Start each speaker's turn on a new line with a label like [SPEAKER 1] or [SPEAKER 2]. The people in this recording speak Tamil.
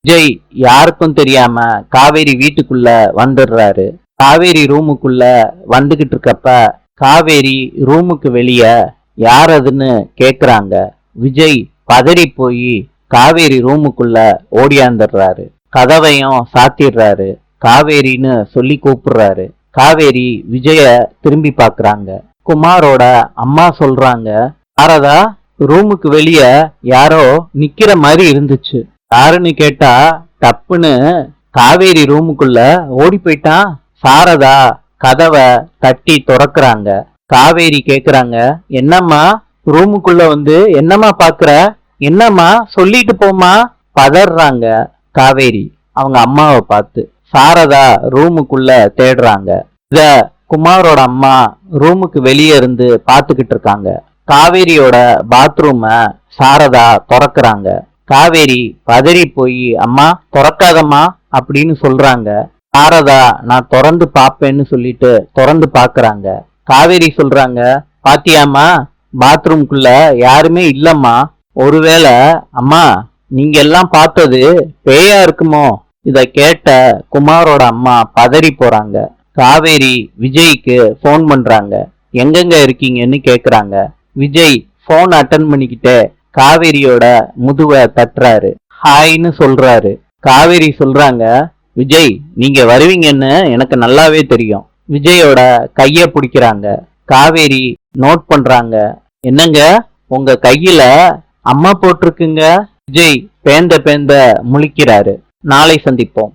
[SPEAKER 1] விஜய் யாருக்கும் தெரியாம காவேரி வீட்டுக்குள்ள வந்துடுறாரு. காவேரி ரூமுக்குள்ள வந்துகிட்டு இருக்கப்ப காவேரி ரூமுக்கு வெளிய யார் அதுன்னு கேக்குறாங்க. விஜய் பதறி போய் காவேரி ரூமுக்குள்ள ஓடியாந்துடுறாரு. கதவையும் சாத்திடுறாரு. காவேரின்னு சொல்லி கூப்பிடுறாரு. காவேரி விஜய திரும்பி பாக்குறாங்க. குமாரோட அம்மா சொல்றாங்க, சாரதா, ரூமுக்கு வெளிய யாரோ நிக்கிற மாதிரி இருந்துச்சு. யாருன்னு கேட்டா டப்புன்னு காவேரி ரூமுக்குள்ள ஓடி போயிட்டான். சாரதா கதவை தட்டி திறக்கிறாங்க. காவேரி கேக்குறாங்க, என்னம்மா ரூமுக்குள்ள வந்து என்னம்மா பாக்குற? என்னம்மா சொல்லிட்டு போமா? பதறாங்க காவேரி அவங்க அம்மாவை பார்த்து. சாரதா ரூமுக்குள்ள தேடுறாங்க. இத குமாரோட அம்மா ரூமுக்கு வெளியே இருந்து பாத்துக்கிட்டு இருக்காங்க. காவேரியோட பாத்ரூம சாரதா திறக்கிறாங்க. காவேரி பதறி போய், அம்மா திறக்காதம்மா அப்படின்னு சொல்றாங்க. சாரதா நான் திறந்து பாப்பேன்னு சொல்லிட்டு திறந்து பாக்குறாங்க. காவேரி சொல்றாங்க, பாத்தியாம்மா, பாத்ரூம்குள்ள யாருமே இல்லம்மா. ஒருவேளை அம்மா நீங்க எல்லாம் பார்த்தது பேயா இருக்குமோ? இத கேட்ட குமாரோட அம்மா பதறி போறாங்க. காவேரி விஜய்க்கு போன் பண்றாங்க. எங்கெங்க இருக்கீங்கன்னு கேக்குறாங்க. விஜய் போன் அட்டன் பண்ணிக்கிட்டே காவேரியோட முதுவை தட்டுறாரு. ஹாய்ன்னு சொல்றாரு. காவேரி சொல்றாங்க, விஜய் நீங்க வருவீங்கன்னு எனக்கு நல்லாவே தெரியும். விஜயோட கைய பிடிக்கிறாங்க. காவேரி நோட் பண்றாங்க. என்னங்க உங்க கையில அம்மா போட்டிருக்குங்க. விஜய் பேந்த பேந்த முழிக்கிறாரு. நாளை சந்திப்போம்.